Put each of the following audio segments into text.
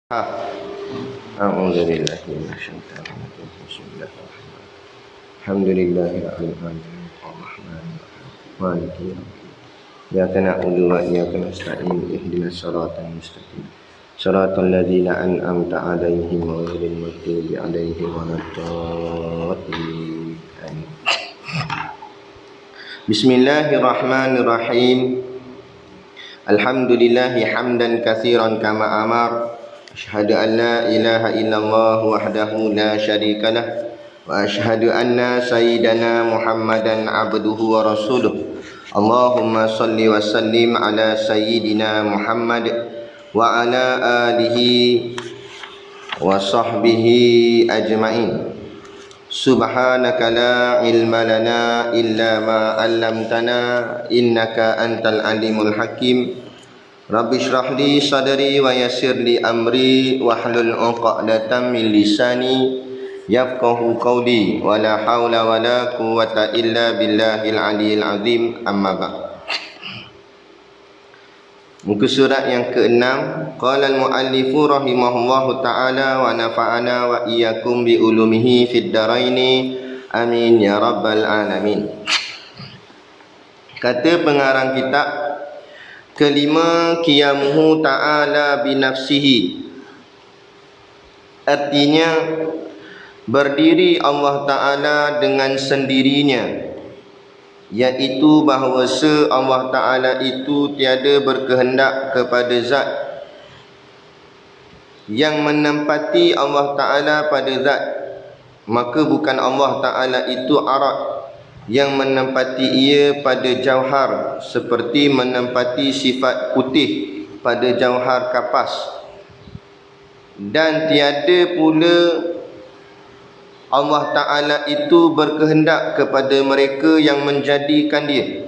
أعوذ بالله من الشيطان الرجيم بسم الله الرحمن الرحيم الحمد لله رب العالمين الرحمن الرحيم مالك يوم الدين إياك نعبد وإياك نستعين اهدنا الصراط المستقيم صراط الذين أنعمت عليهم غير المغضوب عليهم ولا الضالين آمين بسم الله الرحمن الرحيم الحمد لله حمدا كثيرا كما أمر أشهد أن لا إله إلا الله وحده لا شريك له وأشهد أن سيدنا محمدا عبده ورسوله اللهم صل وسلم على سيدنا محمد وعلى آله وصحبه أجمعين سبحانك لا علم لنا إلا ما علمتنا إنك أنت العليم الحكيم رب اشرح لي صدري ويسر لي أمري واحلل عقدة من لساني يفقه قولي ولا حول ولا قوة إلا بالله العلي العظيم أما بعد. Muka surat yang ke-6, qala al-muallifu rahimahullahu ta'ala wa nafa'ana wa iyyakum bi ulumihi fid dharaini amin ya rabbal alamin. Kata pengarang kitab, kelima, qiyamuhu ta'ala binafsihi, artinya berdiri Allah Ta'ala dengan sendirinya, iaitu bahawasa Allah Ta'ala itu tiada berkehendak kepada zat yang menempati Allah Ta'ala pada zat, maka bukan Allah Ta'ala itu arad yang menempati ia pada jauhar seperti menempati sifat putih pada jauhar kapas, dan tiada pula Allah Ta'ala itu berkehendak kepada mereka yang menjadikan dia,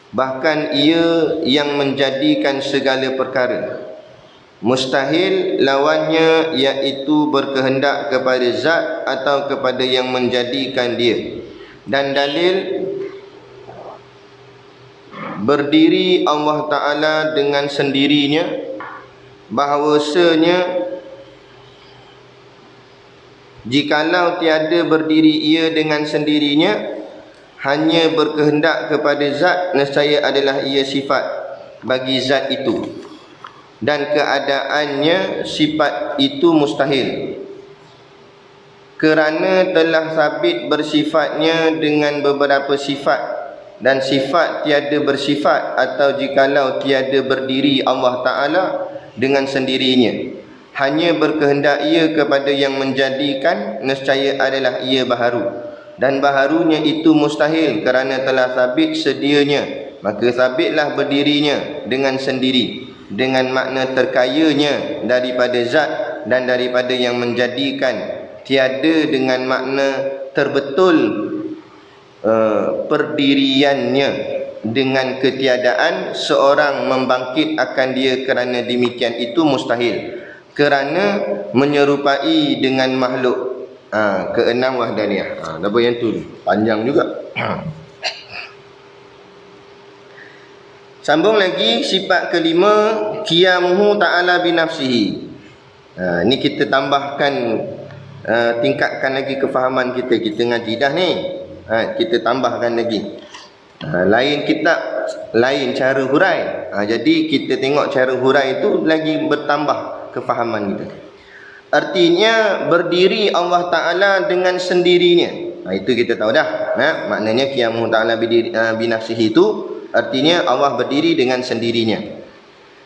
bahkan ia yang menjadikan segala perkara. Mustahil lawannya, iaitu berkehendak kepada zat atau kepada yang menjadikan dia. Dan dalil berdiri Allah Ta'ala dengan sendirinya, bahawasanya jikalau tiada berdiri ia dengan sendirinya, hanya berkehendak kepada zat, nescaya adalah ia sifat bagi zat itu, dan keadaannya sifat itu mustahil, kerana telah sabit bersifatnya dengan beberapa sifat, dan sifat tiada bersifat atau jikalau tiada berdiri Allah Ta'ala dengan sendirinya, hanya berkehendak ia kepada yang menjadikan, nescaya adalah ia baharu, dan baharunya itu mustahil kerana telah sabit sedianya, maka sabitlah berdirinya dengan sendiri, dengan makna terkayanya daripada zat dan daripada yang menjadikan, tiada dengan makna terbetul perdiriannya dengan ketiadaan seorang membangkit akan dia, kerana demikian itu mustahil, kerana menyerupai dengan makhluk. Keenam wahdaniyah. Apa yang tu? Panjang juga. Sambung lagi sifat kelima, qiyamuhu ta'ala binafsihi. Ni kita tambahkan, tingkatkan lagi kefahaman kita. Kita ngaji dah ni, kita tambahkan lagi. Lain kitab, lain cara hurai. Jadi kita tengok cara hurai itu lagi bertambah kefahaman kita. Artinya berdiri Allah Ta'ala dengan sendirinya. Itu kita tahu dah. Maknanya qiyamuhu ta'ala binafsihi itu artinya Allah berdiri dengan sendirinya,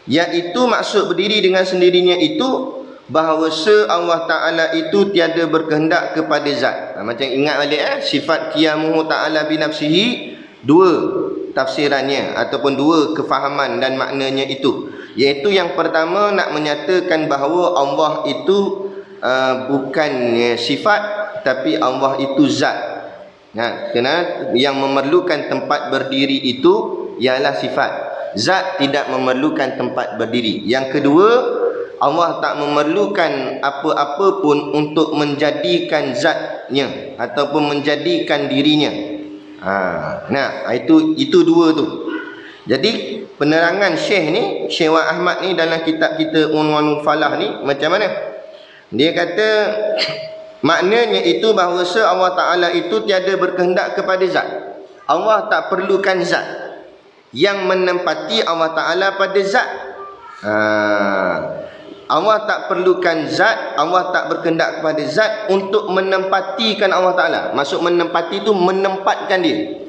iaitu maksud berdiri dengan sendirinya itu bahawasa Allah Ta'ala itu tiada berkehendak kepada zat. Macam ingat balik sifat qiyamuhu ta'ala binafsihi, dua tafsirannya ataupun dua kefahaman dan maknanya itu, iaitu yang pertama nak menyatakan bahawa Allah itu bukan sifat, tapi Allah itu zat. Kerana yang memerlukan tempat berdiri itu ialah sifat, zat tidak memerlukan tempat berdiri. Yang kedua, Allah tak memerlukan apa-apa pun untuk menjadikan zatnya ataupun menjadikan dirinya. Itu dua tu. Jadi penerangan Syekh ni, Syekh Wan Ahmad ni dalam kitab kita Unwanul Falah ni macam mana? Dia kata maknanya itu bahawa Allah Ta'ala itu tiada berkehendak kepada zat. Allah tak perlukan zat yang menempati Allah Ta'ala pada zat. Allah tak perlukan zat, Allah tak berkehendak kepada zat untuk menempatikan Allah Ta'ala. Maksud menempati itu menempatkan dia.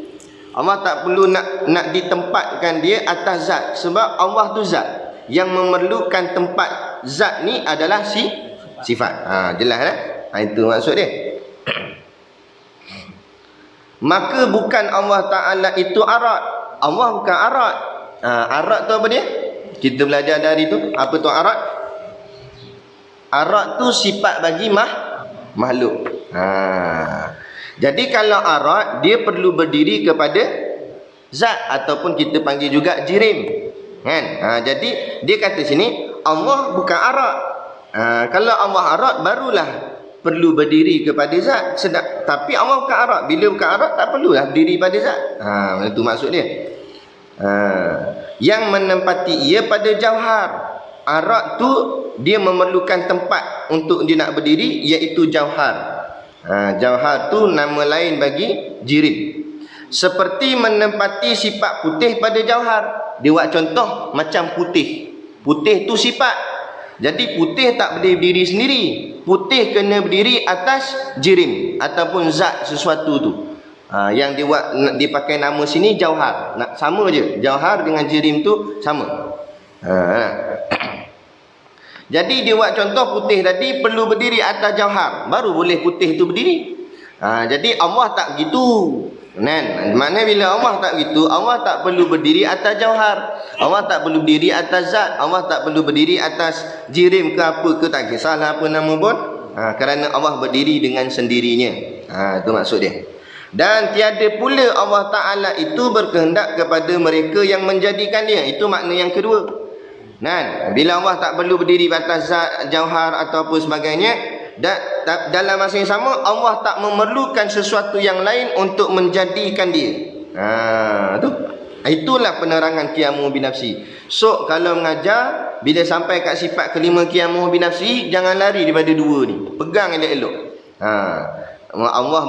Allah tak perlu nak ditempatkan dia atas zat, sebab Allah tu zat. Yang memerlukan tempat zat ni adalah sifat. Jelas dah? Itu maksud dia. Maka bukan Allah Ta'ala itu arat. Allah bukan arat. Arat tu apa dia? Kita belajar dari tu. Apa tu arat? Arat tu sifat bagi makhluk. Jadi kalau arat, dia perlu berdiri kepada zat, ataupun kita panggil juga jirim, kan? Jadi dia kata sini Allah bukan arat. Kalau Allah arat, barulah perlu berdiri kepada zat. Tapi Allah bukan arat. Bila bukan arat, tak perlulah berdiri pada zat. Itu maksud dia. Yang menempati ia pada jauhar. Arat tu dia memerlukan tempat untuk dia nak berdiri, iaitu jauhar. Jauhar tu nama lain bagi jirim. Seperti menempati sifat putih pada jauhar. Dia buat contoh macam putih. Putih tu sifat. Jadi putih tak boleh berdiri sendiri. Putih kena berdiri atas jirim ataupun zat sesuatu tu. Yang dia buat, dia pakai nama sini jauhar. Sama je. Jauhar dengan jirim tu sama. Jadi dia buat contoh putih tadi perlu berdiri atas jauhar, baru boleh putih tu berdiri. Jadi Allah tak gitu. Maknanya bila Allah tak gitu, Allah tak perlu berdiri atas jauhar, Allah tak perlu berdiri atas zat, Allah tak perlu berdiri atas jirim ke apa ke, tak kisahlah apa nama pun. Kerana Allah berdiri dengan sendirinya. Itu maksud dia. Dan tiada pula Allah Ta'ala itu berkehendak kepada mereka yang menjadikan dia. Itu makna yang kedua. Bila Allah tak perlu berdiri atas zat, jauhar atau apa sebagainya, dalam masa yang sama Allah tak memerlukan sesuatu yang lain untuk menjadikan dia. Itulah penerangan qiyamuhu binafsi. So kalau mengajar, bila sampai kat sifat kelima qiyamuhu binafsi, jangan lari daripada dua ni. Pegang elok-elok. Allah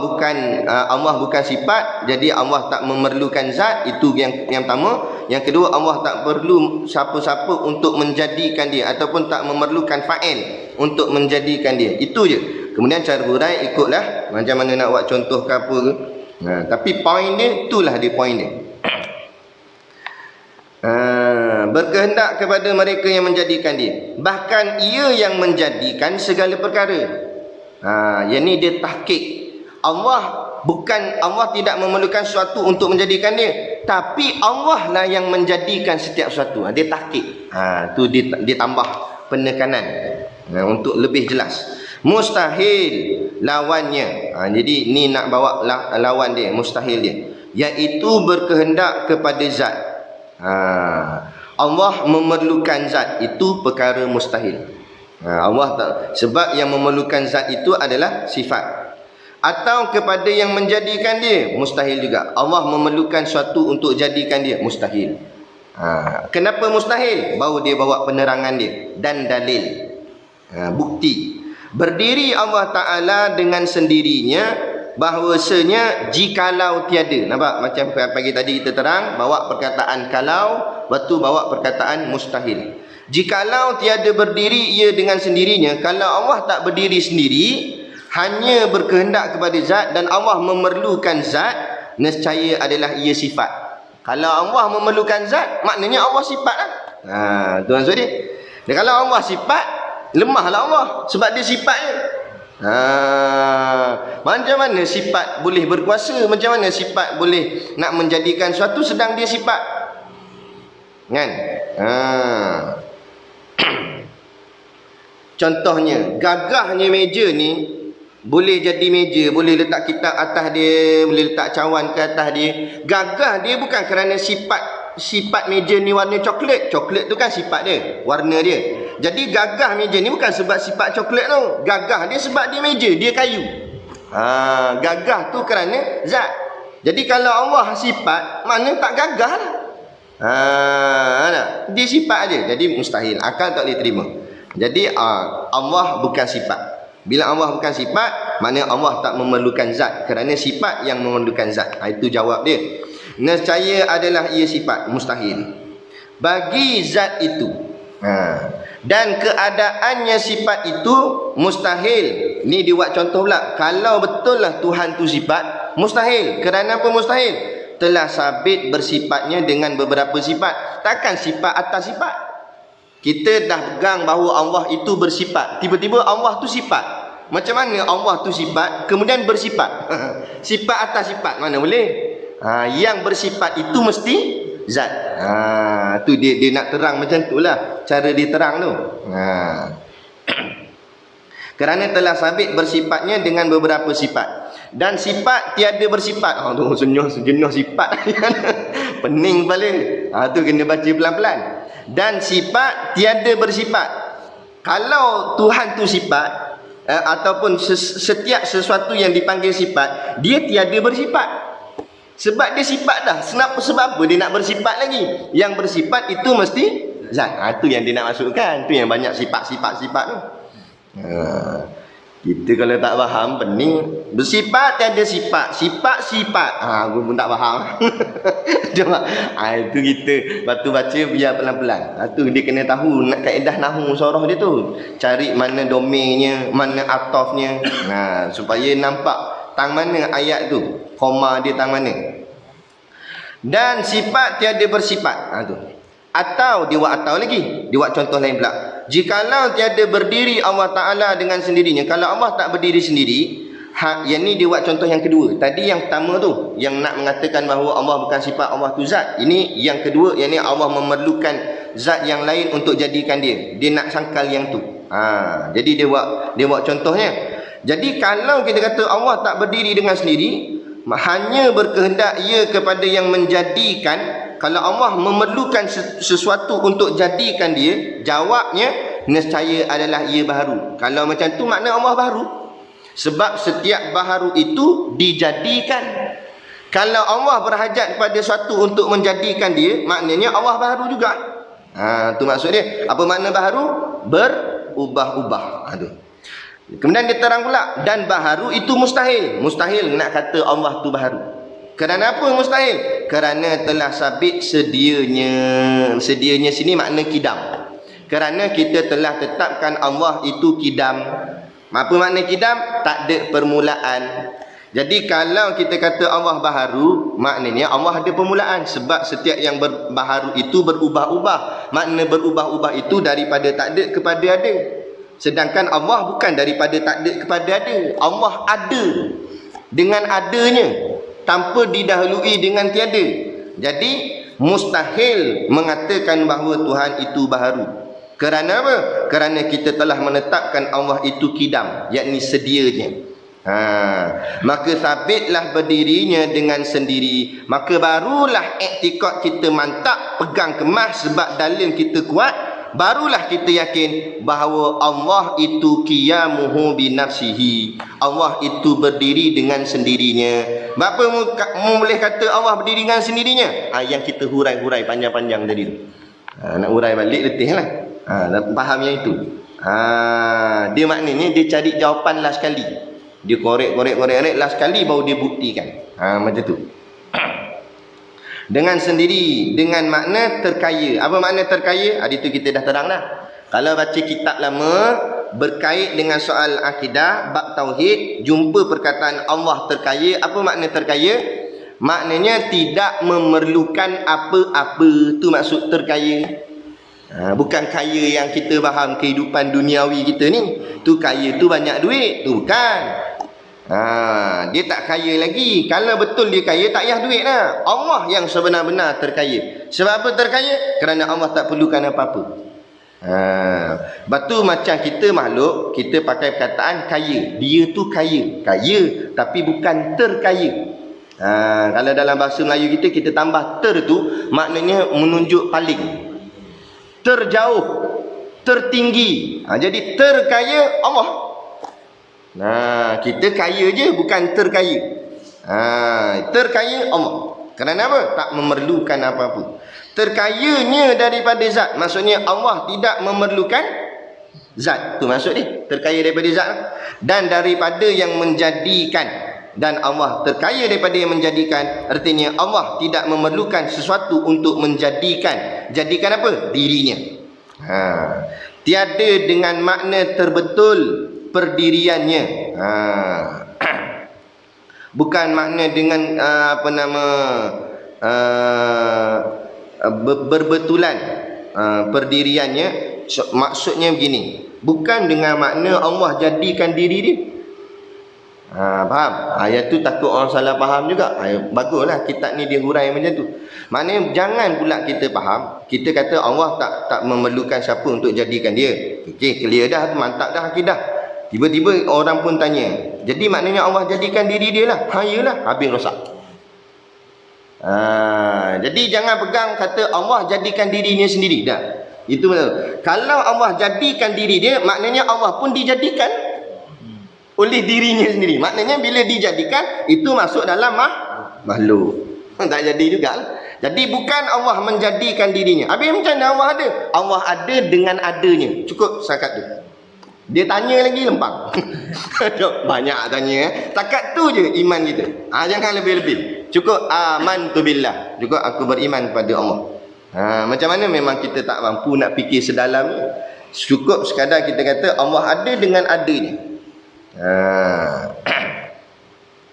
bukan sifat, jadi Allah tak memerlukan zat. Itu yang pertama. Yang kedua, Allah tak perlu siapa-siapa untuk menjadikan dia, ataupun tak memerlukan fa'il untuk menjadikan dia. Itu je. Kemudian cara hurai ikutlah macam mana nak buat contoh ke apa ke. Tapi poin dia, itulah dia poin dia. Berkehendak kepada mereka yang menjadikan dia, bahkan ia yang menjadikan segala perkara. Yang ni dia tahqiq. Allah tidak memerlukan sesuatu untuk menjadikan dia, tapi Allah lah yang menjadikan setiap sesuatu. Dia tahqiq. Tu dia tambah penekanan untuk lebih jelas. Mustahil lawannya. Jadi ni nak bawa lawan dia, mustahil dia, iaitu berkehendak kepada zat. Allah memerlukan zat, itu perkara mustahil. Allah tak, sebab yang memerlukan zat itu adalah sifat. Atau kepada yang menjadikan dia, mustahil juga. Allah memerlukan sesuatu untuk jadikan dia, mustahil. Kenapa mustahil? Baru dia bawa penerangan dia dan dalil, bukti. Berdiri Allah Ta'ala dengan sendirinya, bahawasanya jikalau tiada. Nampak macam pagi tadi kita terang, bawa perkataan kalau, lepas tu bawa perkataan mustahil. Jikalau tiada berdiri ia dengan sendirinya, kalau Allah tak berdiri sendiri, hanya berkehendak kepada zat, dan Allah memerlukan zat, nescaya adalah ia sifat. Kalau Allah memerlukan zat, maknanya Allah sifat lah. Tu maksud dia. Dan kalau Allah sifat, lemahlah Allah, sebab dia sifatnya. Macam mana sifat boleh berkuasa? Macam mana sifat boleh nak menjadikan sesuatu sedang dia sifat? Kan? Contohnya, gagahnya meja ni boleh jadi meja, boleh letak kitab atas dia, boleh letak cawan ke atas dia. Gagah dia bukan kerana sifat meja ni warna coklat. Coklat tu kan sifat dia, warna dia. Jadi gagah meja ni bukan sebab sifat coklat tu. Gagah dia sebab dia meja, dia kayu. Gagah tu kerana zat. Jadi kalau Allah sifat, mana tak gagah lah. Dia sifat aja, jadi mustahil, akal tak boleh terima. Jadi Allah bukan sifat. Bila Allah bukan sifat, maknanya Allah tak memerlukan zat, kerana sifat yang memerlukan zat. Itu jawab dia. Nescaya adalah ia sifat, mustahil bagi zat itu. Dan keadaannya sifat itu mustahil. Ni dia buat contoh pula. Kalau betul lah Tuhan tu sifat, mustahil. Kerana apa mustahil? Telah sabit bersifatnya dengan beberapa sifat. Takkan sifat atas sifat. Kita dah pegang bahawa Allah itu bersifat, tiba-tiba Allah tu sifat. Macam mana Allah tu sifat kemudian bersifat? Sifat atas sifat mana boleh? Yang bersifat itu mesti zat. Tu dia nak terang macam tu lah cara dia terang tu. Kerana telah sabit bersifatnya dengan beberapa sifat. Dan sifat tiada bersifat. Tu jenuh sifat. Pening kepala. Tu kena baca pelan-pelan. Dan sifat tiada bersifat. Kalau Tuhan tu sifat, ataupun setiap sesuatu yang dipanggil sifat, dia tiada bersifat. Sebab dia sifat dah. Sebab apa dia nak bersifat lagi? Yang bersifat itu mesti zat. Itu yang dia nak masukkan. Itu yang banyak sifat-sifat tu. Kita kalau tak faham, pening. Bersifat tiada sifat. Sifat-sifat. Aku pun tak faham. Cuma itu kita batu baca biar pelan-pelan. Itu dia kena tahu nak kaedah nahwu soroh dia tu. Cari mana domainnya, mana atofnya. Supaya nampak tang mana ayat tu, koma dia tang mana. Dan sifat tiada bersifat. Tu. Atau dia buat atau lagi. Dia buat contoh lain pula. Jikalau tiada berdiri Allah Ta'ala dengan sendirinya. Kalau Allah tak berdiri sendiri, yang ni dia buat contoh yang kedua. Tadi yang pertama tu, yang nak mengatakan bahawa Allah bukan sifat, Allah tu zat. Ini yang kedua, yang ni Allah memerlukan zat yang lain untuk jadikan dia. Dia nak sangkal yang tu. Jadi dia buat contohnya. Jadi kalau kita kata Allah tak berdiri dengan sendiri, hanya berkehendak ia kepada yang menjadikan. Kalau Allah memerlukan sesuatu untuk jadikan dia, jawabnya nescaya adalah ia baharu. Kalau macam tu makna Allah baharu. Sebab setiap baharu itu dijadikan. Kalau Allah berhajat kepada sesuatu untuk menjadikan dia, maknanya Allah baharu juga. Tu maksud dia. Apa makna baharu? Berubah-ubah. Kemudian dia terang pula, dan baharu itu mustahil. Mustahil nak kata Allah tu baharu. Kerana apa mustahil? Kerana telah sabit sedianya. Sedianya sini makna kidam. Kerana kita telah tetapkan Allah itu kidam. Apa makna kidam? Tak ada permulaan. Jadi kalau kita kata Allah baharu, maknanya Allah ada permulaan. Sebab setiap yang baharu itu berubah-ubah. Makna berubah-ubah itu daripada tak ada kepada ada. Sedangkan Allah bukan daripada tak ada kepada ada. Allah ada dengan adanya, tanpa didahului dengan tiada. Jadi mustahil mengatakan bahawa Tuhan itu baharu. Kerana apa? Kerana kita telah menetapkan Allah itu kidam, yakni sedianya. Maka sabitlah berdirinya dengan sendiri. Maka barulah iktikad kita mantap, pegang kemas sebab dalil kita kuat. Barulah kita yakin bahawa Allah itu qiyamuhu binafsihi. Allah itu berdiri dengan sendirinya. Berapa boleh kata Allah berdiri dengan sendirinya? Yang kita hurai-hurai panjang-panjang tadi tu. Nak hurai balik letih lah. Faham yang itu. Dia maknanya dia cari jawapan last sekali. Dia korek last sekali baru dia buktikan. Macam tu. Dengan sendiri, dengan makna terkaya. Apa makna terkaya? Itu kita dah terang dah. Kalau baca kitab lama berkait dengan soal akidah, bab tauhid, jumpa perkataan Allah terkaya. Apa makna terkaya? Maknanya tidak memerlukan apa-apa. Tu maksud terkaya. Bukan kaya yang kita faham kehidupan duniawi kita ni. Tu kaya tu banyak duit. Tu bukan. Dia tak kaya lagi. Kalau betul dia kaya, tak payah duit lah. Allah yang sebenar-benar terkaya. Sebab apa terkaya? Kerana Allah tak perlukan apa-apa. Batu macam kita makhluk, kita pakai perkataan kaya. Dia tu kaya. Kaya tapi bukan terkaya. Kalau dalam bahasa Melayu kita tambah ter tu, maknanya menunjuk paling, terjauh, tertinggi. Jadi terkaya Allah. Kita kaya je, bukan terkaya. Terkaya Allah. Kerana apa? Tak memerlukan apa-apa. Terkayanya daripada zat. Maksudnya Allah tidak memerlukan zat. Tu maksud dia. Terkaya daripada zat. Dan daripada yang menjadikan. Dan Allah terkaya daripada yang menjadikan. Artinya Allah tidak memerlukan sesuatu untuk menjadikan. Jadikan apa? Dirinya. Tiada dengan makna terbetul perdiriannya. Bukan makna dengan berbetulan perdiriannya. Maksudnya begini, bukan dengan makna Allah jadikan diri dia. Faham? Ayat tu takut orang salah faham juga. Baguslah kitab ni dia hurai macam tu. Maknanya jangan pula kita faham, kita kata Allah tak memerlukan siapa untuk jadikan dia. Okey, clear dah, mantap dah akidah. Tiba-tiba orang pun tanya, jadi maknanya Allah jadikan diri dia lah. Yalah, habis rosak. Jadi jangan pegang kata Allah jadikan dirinya sendiri. Dah. Itu betul. Kalau Allah jadikan diri dia, maknanya Allah pun dijadikan oleh dirinya sendiri. Maknanya bila dijadikan, itu masuk dalam makhluk. Tak jadi juga. Jadi bukan Allah menjadikan dirinya. Habis macam mana Allah ada? Allah ada dengan adanya. Cukup setakat tu. Dia tanya lagi lempang. Banyak tanya. Takat tu je iman kita. Jangan lebih-lebih. Cukup amantu billah. Cukup aku beriman kepada Allah. Macam mana memang kita tak mampu nak fikir sedalam ni. Cukup sekadar kita kata Allah ada dengan adanya.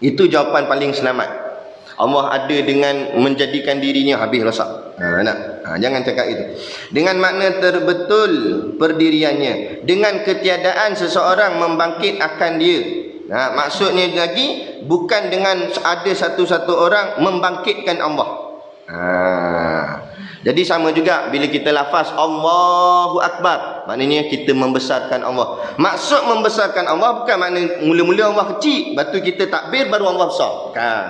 Itu jawapan paling selamat. Allah ada dengan menjadikan dirinya, habis rosak. Jangan cakap itu. Dengan makna terbetul perdiriannya, dengan ketiadaan seseorang membangkit akan dia. Maksudnya lagi, bukan dengan ada satu-satu orang membangkitkan Allah. Jadi sama juga bila kita lafaz Allahu Akbar, maknanya kita membesarkan Allah. Maksud membesarkan Allah bukan makna mula-mula Allah kecil, lepas tu kita takbir baru Allah besar. Bukan.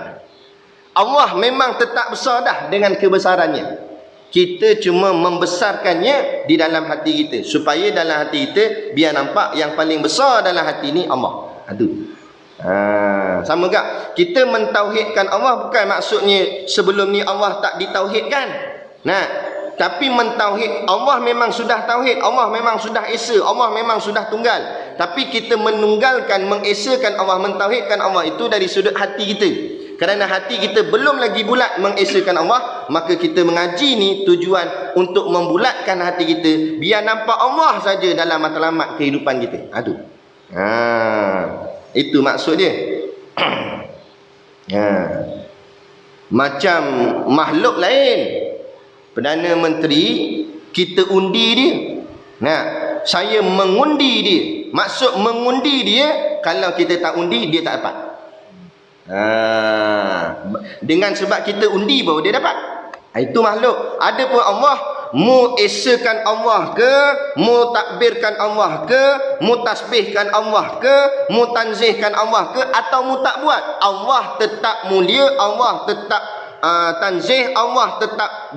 Allah memang tetap besar dah dengan kebesarannya. Kita cuma membesarkannya di dalam hati kita, supaya dalam hati kita biar nampak yang paling besar dalam hati ni Allah. Itu. Sama juga kita mentauhidkan Allah bukan maksudnya sebelum ni Allah tak ditauhidkan. Tapi mentauhid Allah memang sudah tauhid, Allah memang sudah esa, Allah memang sudah tunggal. Tapi kita menunggalkan, mengesakan Allah, mentauhidkan Allah itu dari sudut hati kita. Kerana hati kita belum lagi bulat mengesakan Allah, maka kita mengaji ni tujuan untuk membulatkan hati kita, biar nampak Allah saja dalam matlamat kehidupan kita. Itu maksud dia. Macam makhluk lain, Perdana Menteri, kita undi dia. Saya mengundi dia. Maksud mengundi dia, kalau kita tak undi, dia tak dapat. Dengan sebab kita undi baru dia dapat. Itu makhluk. Ada pun Allah, mu esakan Allah ke, mu takbirkan Allah ke, mu tasbihkan Allah ke, mu tanzihkan Allah ke, atau mu tak buat, Allah tetap mulia, Allah tetap tanzih, Allah tetap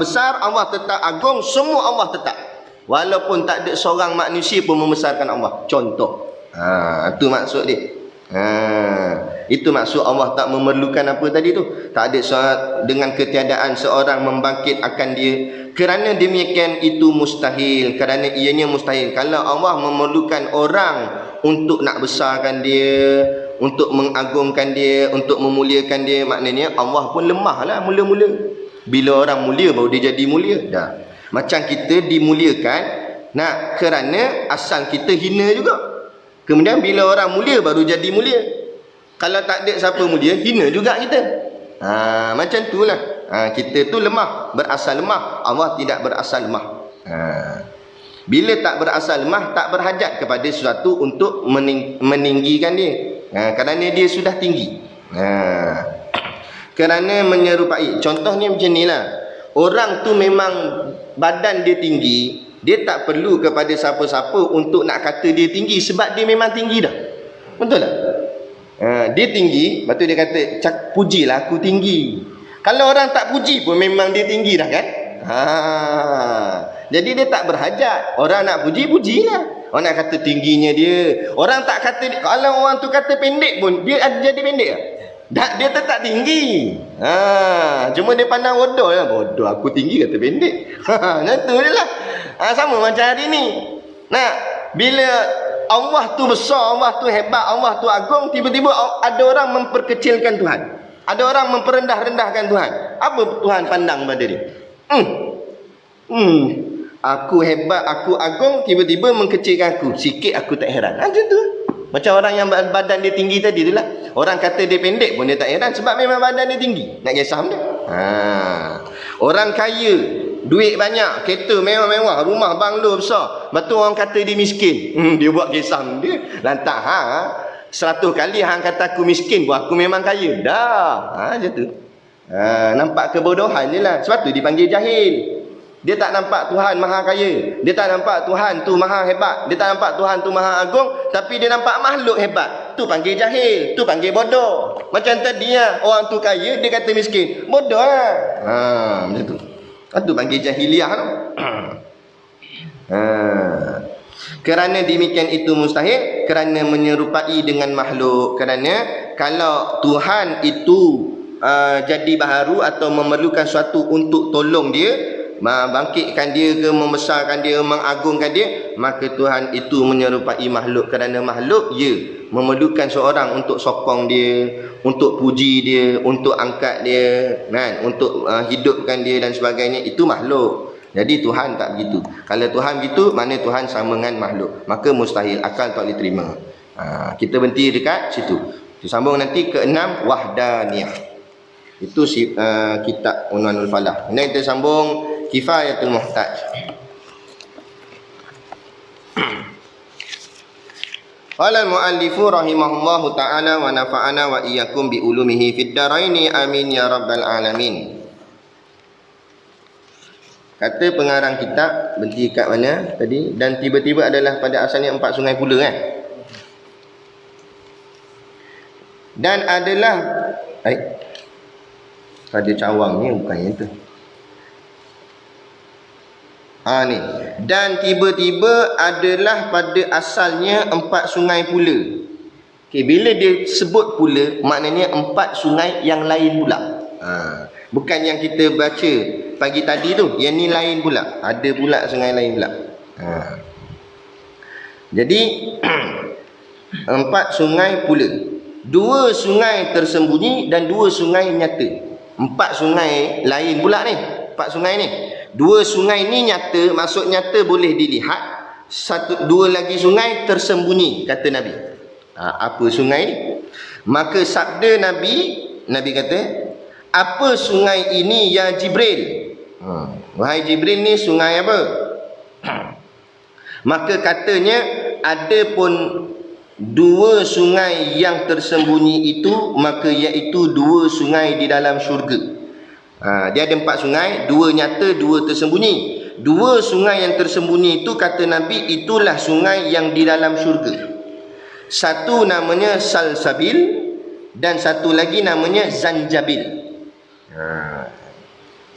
besar, Allah tetap agung, semua Allah tetap. Walaupun tak ada seorang manusia pun membesarkan Allah. Contoh. Itu maksud dia. Itu maksud Allah tak memerlukan apa tadi tu. Tak ada dengan ketiadaan seorang membangkit akan dia. Kerana demikian itu mustahil. Kerana ianya mustahil. Kalau Allah memerlukan orang untuk nak besarkan dia, untuk mengagungkan dia, untuk memuliakan dia, maknanya Allah pun lemah lah mula-mula. Bila orang mulia baru dia jadi mulia. Dah. Macam kita dimuliakan, kerana asal kita hina juga. Kemudian bila orang mulia baru jadi mulia. Kalau tak ada siapa mulia, hina juga kita. Macam itulah. Kita tu lemah, berasal lemah. Allah tidak berasal lemah. Bila tak berasal lemah, tak berhajat kepada sesuatu untuk meninggikan dia. Kerana dia sudah tinggi. Kerana menyerupai. Contohnya macam ni lah. Orang tu memang badan dia tinggi, dia tak perlu kepada siapa-siapa untuk nak kata dia tinggi, sebab dia memang tinggi dah. Betul tak? Dia tinggi, lepas tu dia kata, pujilah aku tinggi. Kalau orang tak puji pun memang dia tinggi dah kan? Jadi dia tak berhajat. Orang nak puji, pujilah. Orang nak kata tingginya dia. Orang tak kata, kalau orang tu kata pendek pun, dia jadi pendek tak? Dia tetap tinggi. Cuma dia pandang bodoh lah. Bodoh, aku tinggi kata pendek. Macam tu je lah. Sama macam hari ni. Nah, bila Allah tu besar, Allah tu hebat, Allah tu agung, tiba-tiba ada orang memperkecilkan Tuhan. Ada orang memperendah-rendahkan Tuhan. Apa Tuhan pandang pada dia? Aku hebat, aku agung, tiba-tiba mengkecilkan aku. Sikit aku tak heran. Macam tu. Macam orang yang badan dia tinggi tadi tu lah. Orang kata dia pendek pun dia tak heran sebab memang badan dia tinggi. Nak kisah dia. Orang kaya, duit banyak, kereta mewah-mewah, rumah banglo besar. Lepas tu orang kata dia miskin. Dia buat kisah dia. Lantak 100 kali hang kata aku miskin pun aku memang kaya. Dah. Macam tu. Nampak kebodohan je lah. Sebab tu dipanggil jahil. Dia tak nampak Tuhan maha kaya. Dia tak nampak Tuhan tu maha hebat. Dia tak nampak Tuhan tu maha agung. Tapi dia nampak makhluk hebat. Tu panggil jahil. Tu panggil bodoh. Macam tadi lah. Orang tu kaya, dia kata miskin. Bodoh lah. Macam tu. Tu panggil jahiliah tu. Kerana demikian itu mustahil. Kerana menyerupai dengan makhluk. Kerana kalau Tuhan itu jadi baharu atau memerlukan sesuatu untuk tolong dia, bangkitkan dia ke, membesarkan dia, mengagungkan dia, maka Tuhan itu menyerupai makhluk. Kerana makhluk memerlukan seorang untuk sokong dia, untuk puji dia, untuk angkat dia, kan? Untuk hidupkan dia dan sebagainya. Itu makhluk. Jadi Tuhan tak begitu. Kalau Tuhan begitu, mana Tuhan sama dengan makhluk, maka mustahil, akal tak boleh terima. Kita berhenti dekat situ. Sambung nanti ke-6, wahdaniyah. Itu kitab Unwanul Falah. Ini kita sambung Kifayatul Muhtaj. Qala al-muallifu rahimahullahu ta'ala wa nafa'ana wa iyyakum bi ulumihi fid dharaini amin ya rabbal alamin. Kata pengarang kitab, berhenti kat mana tadi? Dan tiba-tiba adalah pada asalnya 4 sungai pula kan? Dan adalah pada cawang ni bukan yang tu. Ni. Dan tiba-tiba adalah pada asalnya 4 sungai pula. Bila dia sebut pula, maknanya 4 sungai yang lain pula. Bukan yang kita baca pagi tadi tu. Yang ni lain pula. Ada pula sungai lain pula. Jadi 4 sungai pula. 2 sungai tersembunyi dan 2 sungai nyata. 4 sungai lain pula ni. 4 sungai ni. 2 sungai ni nyata, maksud nyata boleh dilihat. 2 lagi sungai tersembunyi, kata Nabi. Apa sungai ni? Maka sabda Nabi kata, apa sungai ini ya Jibril? Wahai Jibril, ni sungai apa? Maka katanya, ada pun 2 sungai yang tersembunyi itu, maka iaitu 2 sungai di dalam syurga. Dia ada 4 sungai, 2 nyata, 2 tersembunyi. 2 sungai yang tersembunyi itu, kata Nabi, itulah sungai yang di dalam syurga. Satu namanya Salsabil dan satu lagi namanya Zanjabil.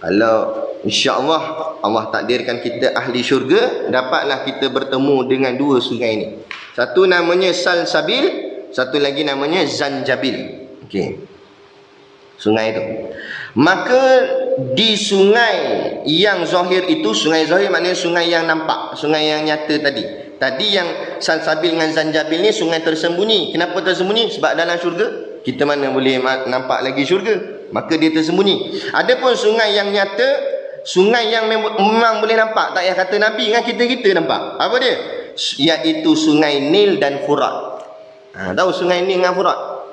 Kalau insya-Allah Allah takdirkan kita ahli syurga, dapatlah kita bertemu dengan 2 sungai ini. Satu namanya Salsabil, satu lagi namanya Zanjabil. Okey. Sungai itu. Maka di sungai yang zahir itu, sungai zahir maknanya sungai yang nampak, sungai yang nyata tadi. Tadi yang Salsabil dengan Zanjabil ni sungai tersembunyi. Kenapa tersembunyi? Sebab dalam syurga kita mana boleh nampak lagi syurga, maka dia tersembunyi. Adapun sungai yang nyata, sungai yang memang boleh nampak, tak payah kata Nabi, kan kita nampak. Apa dia? Iaitu sungai Nil dan Furat. Tahu sungai Nil dengan Furat?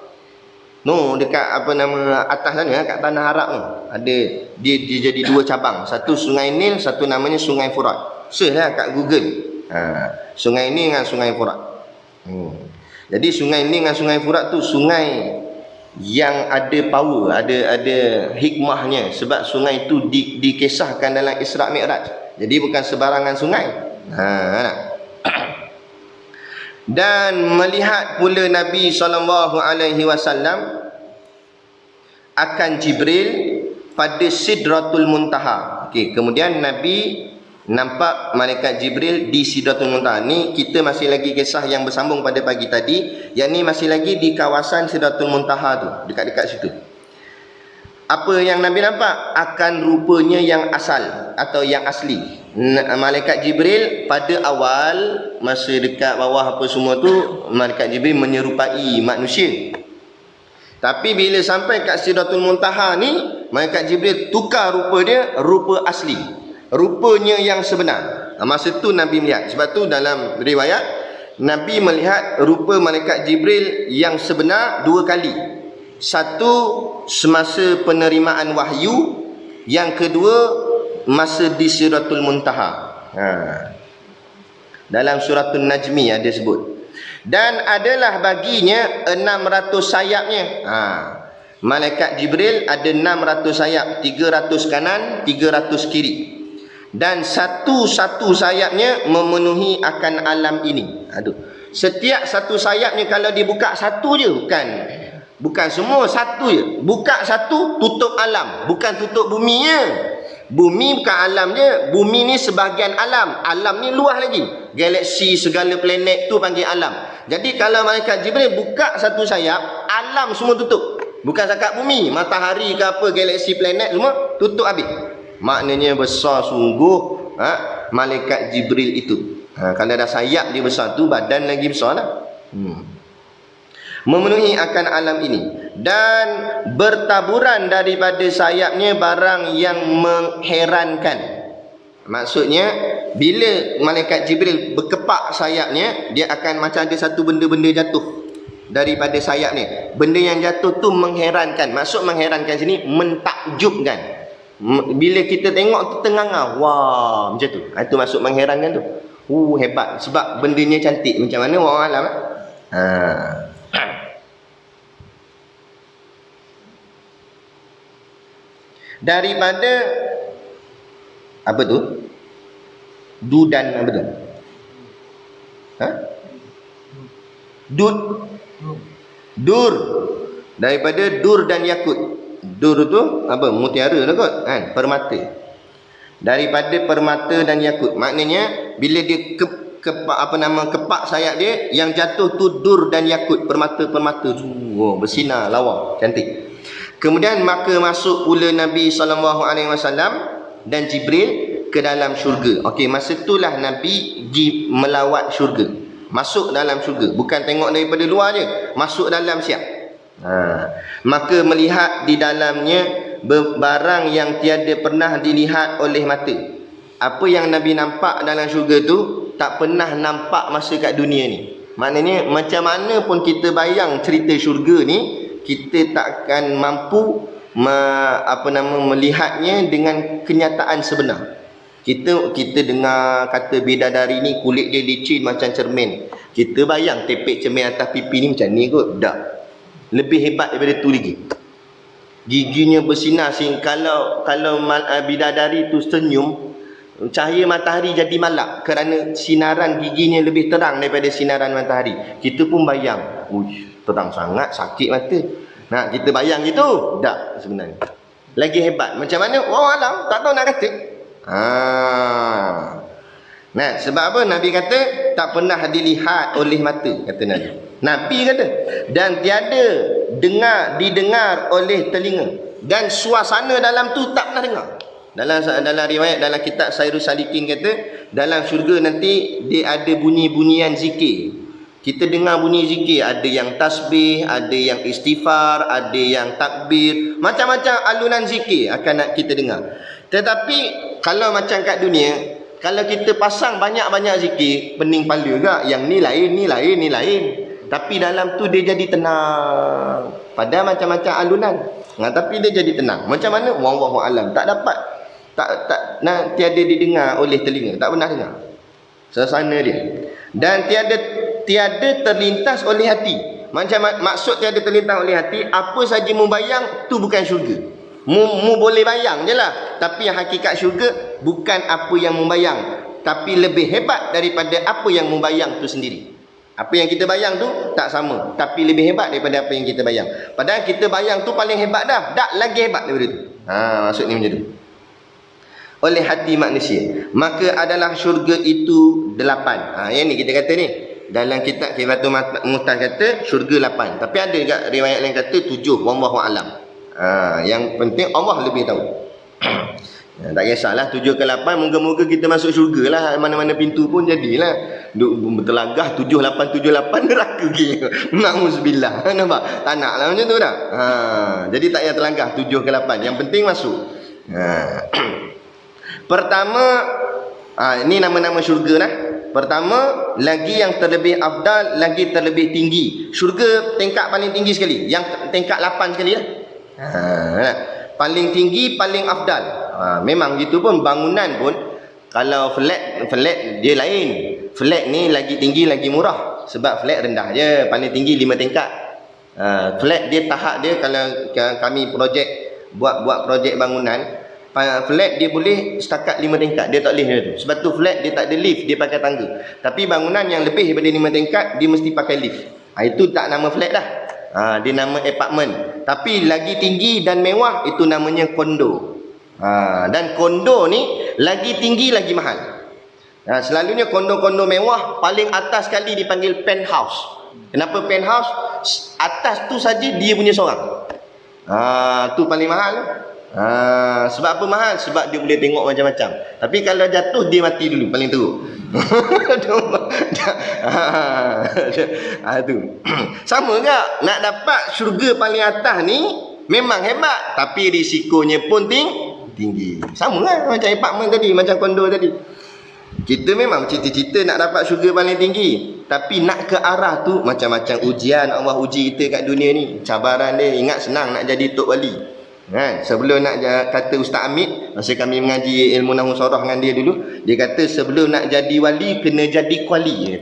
Dekat apa nama atas sana, kat tanah Arab tu. Ada dia jadi 2 cabang. Satu sungai Nil, satu namanya sungai Furat. Search lah kat Google. Sungai Nil dengan sungai Furat. Jadi sungai Nil dengan sungai Furat tu sungai yang ada power, ada hikmahnya, sebab sungai itu dikisahkan dalam Isra' Mi'raj. Jadi bukan sebarangan sungai. Dan melihat pula Nabi SAW akan Jibril pada Sidratul Muntaha. Kemudian Nabi nampak malaikat Jibril di Sidratul Muntaha. Ni kita masih lagi kisah yang bersambung pada pagi tadi, yang ni masih lagi di kawasan Sidratul Muntaha tu, dekat-dekat situ. Apa yang Nabi nampak? Akan rupanya yang asal atau yang asli. Malaikat Jibril pada awal masa dekat bawah apa semua tu, malaikat Jibril menyerupai manusia. Tapi bila sampai kat Sidratul Muntaha ni, malaikat Jibril tukar rupa dia, rupa asli, rupanya yang sebenar. Masa tu Nabi melihat. Sebab tu dalam riwayat Nabi melihat rupa malaikat Jibril yang sebenar 2 kali. Satu semasa penerimaan wahyu, yang kedua masa di Sidratul Muntaha. Dalam suratul Najmi ada sebut. Dan adalah baginya 600 sayapnya. Malaikat Jibril ada 600 sayap, 300 kanan, 300 kiri. Dan satu-satu sayapnya memenuhi akan alam ini. Setiap satu sayapnya kalau dibuka satu je, bukan semua, satu je. Buka satu, tutup alam, bukan tutup bumi je. Bumi bukan alam je. Bumi ni sebahagian alam. Alam ni luas lagi. Galaksi, segala planet tu panggil alam. Jadi kalau malaikat Jibril buka satu sayap, alam semua tutup. Bukan zakat bumi, matahari ke apa, galaksi, planet semua tutup habis. Maknanya besar sungguh malaikat Jibril itu. Kalau dah sayap dia besar tu, badan lagi besar lah. Memenuhi akan alam ini. Dan bertaburan daripada sayapnya barang yang mengherankan. Maksudnya bila malaikat Jibril berkepak sayapnya, dia akan macam ada satu benda-benda jatuh daripada sayap ni. Benda yang jatuh tu mengherankan. Maksud mengherankan sini, mentakjubkan. Bila kita tengok tu tengah-tengah, wah, macam tu. Itu maksud mengherankan tu. Hebat. Sebab bendanya cantik. Macam mana orang alam? Daripada apa tu? Dudan apa tu? Dur. Daripada dur dan yakut. Dur tu apa? Mutiara lah kot, permata. Daripada permata dan yakut. Maknanya bila dia kepak sayap dia, yang jatuh tu dur dan yakut, permata-permata. Bersinar lawa, cantik. Kemudian maka masuk pula Nabi SAW dan Jibril ke dalam syurga. Okey, masa itulah Nabi pergi melawat syurga. Masuk dalam syurga. Bukan tengok daripada luar je. Masuk dalam siap. Maka melihat di dalamnya barang yang tiada pernah dilihat oleh mata. Apa yang Nabi nampak dalam syurga tu tak pernah nampak masa kat dunia ni. Maknanya macam mana pun kita bayang cerita syurga ni, kita takkan mampu melihatnya dengan kenyataan sebenar. Kita dengar kata bidadari ni kulit dia licin macam cermin. Kita bayang tepek cermin atas pipi ni macam ni kot. Tak. Lebih hebat daripada tu lagi. Giginya bersinar sehingga kalau bidadari tu senyum, cahaya matahari jadi malap kerana sinaran giginya lebih terang daripada sinaran matahari. Kita pun bayang, terang sangat, sakit mata. Kita bayang gitu. Tak sebenarnya. Lagi hebat. Macam mana? Alam tak tahu nak kata. Sebab apa Nabi kata tak pernah dilihat oleh mata, kata Nabi. Nabi kata, dan tiada didengar oleh telinga, dan suasana dalam tu tak pernah dengar. Dalam riwayat dalam kitab Sairus Salikin kata, dalam syurga nanti dia ada bunyi-bunyian zikir. Kita dengar bunyi zikir, ada yang tasbih, ada yang istighfar, ada yang takbir, macam-macam alunan zikir akan kita dengar. Tetapi kalau macam kat dunia, kalau kita pasang banyak-banyak zikir, pening kepala juga, yang ni lain, ni lain, ni lain. Tapi dalam tu dia jadi tenang. Padahal macam-macam alunan. Tapi dia jadi tenang. Macam mana? Wallahu alam. Tak dapat. Tiada didengar oleh telinga. Tak pernah dengar suasana dia. Dan tiada terlintas oleh hati. Maksud tiada terlintas oleh hati, apa saja membayang tu bukan syurga. Mu boleh bayang je lah. Tapi yang hakikat syurga bukan apa yang membayang, tapi lebih hebat daripada apa yang membayang tu sendiri. Apa yang kita bayang tu tak sama, tapi lebih hebat daripada apa yang kita bayang. Padahal kita bayang tu paling hebat dah. Tak lagi hebat daripada tu. Maksud ni macam tu. oleh hati manusia, maka adalah syurga itu 8. Yang ni kita kata ni dalam kitab Kifatul Muhtaj kata syurga 8, tapi ada juga riwayat lain kata 7, wallahu alam. Yang penting Allah lebih tahu. Tak kisahlah 7 ke 8, moga-moga kita masuk syurga lah, mana-mana pintu pun jadilah. Bertelagah 7 8 7 8 neraka ke. Nauzubillah. Nampak? Tak nak lah macam tu dah. Jadi tak payah telagah 7 ke 8, yang penting masuk. Pertama, ini nama-nama syurga lah. Pertama, lagi yang terlebih afdal, lagi terlebih tinggi. Syurga tingkat paling tinggi sekali, yang tingkat 8 sekali lah. Paling tinggi, paling afdal. Memang gitu pun, bangunan pun kalau flat dia lain. Flat ni lagi tinggi lagi murah, sebab flat rendah je, paling tinggi 5 tingkat. Flat dia tahap dia, kalau kami buat projek bangunan, flat dia boleh setakat 5 tingkat, dia tak boleh tu. Sebab tu flat dia tak ada lift, dia pakai tangga. Tapi bangunan yang lebih daripada 5 tingkat, dia mesti pakai lift. Itu tak nama flat dah. Dia nama apartment. Tapi lagi tinggi dan mewah, itu namanya kondo. Dan kondo ni lagi tinggi lagi mahal. Selalunya kondo-kondo mewah paling atas sekali dipanggil penthouse. Kenapa penthouse? Atas tu saja dia punya seorang. Tu paling mahal. Sebab apa mahal? Sebab dia boleh tengok macam-macam. Tapi kalau jatuh, dia mati dulu paling teruk. Tu. Sama tak? Nak dapat syurga paling atas ni memang hebat, tapi risikonya pun tinggi. Sama lah macam apartment tadi, macam kondo tadi. Kita memang cita-cita nak dapat syurga paling tinggi, tapi nak ke arah tu macam-macam ujian Allah uji kita kat dunia ni. Cabaran dia, ingat senang nak jadi tok wali. Sebelum nak kata Ustaz Amit, masa kami mengaji ilmu nahwu sarah dengan dia dulu, dia kata sebelum nak jadi wali kena jadi kuali.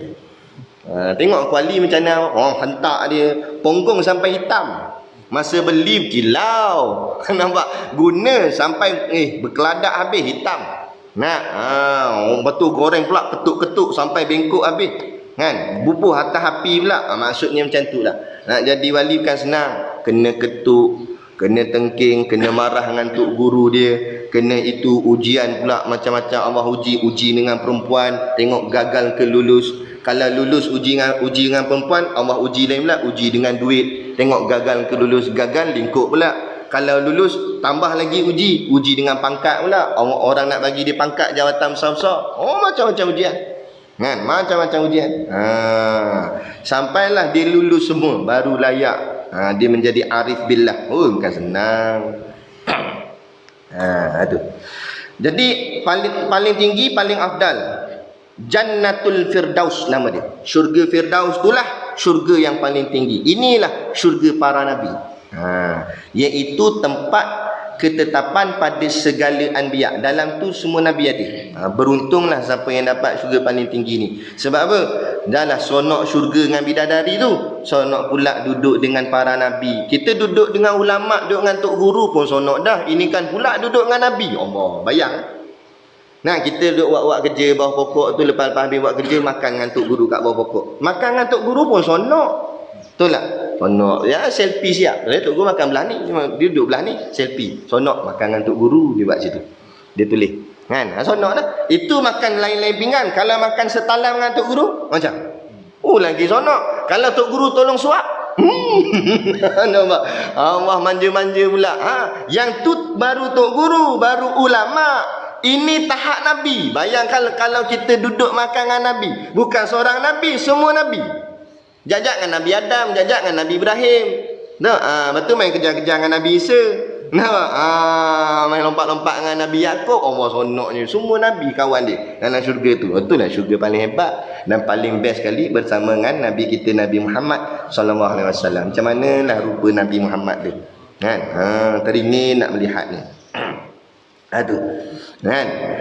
Tengok kuali macam mana, hentak dia ponggong sampai hitam. Masa beli kilau. Nampak? Guna sampai berkeladak habis hitam. Betul goreng pula ketuk-ketuk sampai bengkok habis. Bubuh atas api pula. Maksudnya macam tu lah. Nak jadi wali bukan senang. Kena ketuk, kena tengking, kena marah dengan tok guru dia, kena itu ujian pula macam-macam. Allah uji dengan perempuan, tengok gagal ke lulus. Kalau lulus uji dengan perempuan, Allah uji lain pula, uji dengan duit, tengok gagal ke lulus. Gagal lingkup pula. Kalau lulus tambah lagi uji dengan pangkat pula. Orang nak bagi dia pangkat jawatan besar-besar. Macam-macam ujian. Macam-macam ujian. Sampailah dia lulus semua, baru layak dia menjadi arif billah. Bukan senang. Tu. Jadi paling tinggi, paling afdal, Jannatul Firdaus nama dia. Syurga Firdaus itulah syurga yang paling tinggi. Inilah syurga para nabi. Iaitu tempat ketetapan pada segala anbiya. Dalam tu semua nabi ada. Beruntunglah siapa yang dapat syurga paling tinggi ni. Sebab apa? Dahlah sonok syurga dengan bidadari tu, sonok pula duduk dengan para nabi. Kita duduk dengan ulama, duduk dengan tok guru pun sonok dah. Ini kan pula duduk dengan nabi. Allah, bayang. Kita duduk buat kerja bawah pokok tu, lepas-lepas habis buat kerja makan dengan tok guru kat bawah pokok. Makan dengan tok guru pun sonok. Betul tak? Sonok. Ya, selfie siap. Tok guru makan belah ni, dia duduk belah ni, selfie. Sonok makan dengan tok guru, dia buat situ. Dia tulis. Sonok dah. Itu makan lain-lain pinggan. Kalau makan setalam dengan tok guru, macam. Lagi sonok. Kalau tok guru tolong suap. Nampak? Allah manja-manja pula. Yang tu baru tok guru, baru ulama. Ini tahap nabi. Bayangkan kalau kita duduk makan dengan nabi. Bukan seorang nabi, semua nabi. Jajak dengan Nabi Adam, jajak dengan Nabi Ibrahim. Betul main kejar-kejar dengan Nabi Isa. Main lompat-lompat dengan Nabi Yaakob. Allah sonoknya. Semua Nabi kawan dia dalam syurga tu. Itulah syurga paling hebat dan paling best sekali bersama dengan Nabi kita Nabi Muhammad SAW. Macam manalah rupa Nabi Muhammad tu. Teringin nak melihat ni.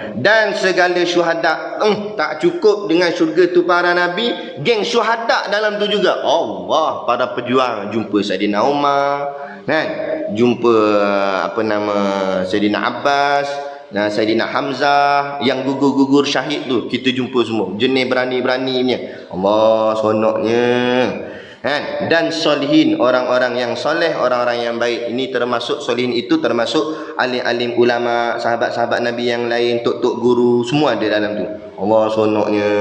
Dan segala syuhada. Tak cukup dengan syurga tu para nabi, geng syuhada dalam tu juga. Allah, para pejuang. Jumpa Saidina Umar, jumpa Saidina Abbas, Saidina Hamzah yang gugur-gugur syahid tu, kita jumpa semua. Jenis berani-beraninya. Allah sonoknya. Kan? Dan solihin, orang-orang yang soleh, orang-orang yang baik. Ini termasuk solihin, itu termasuk alim-alim ulama, sahabat-sahabat Nabi yang lain, tok-tok guru, semua ada dalam tu. Allah sonoknya.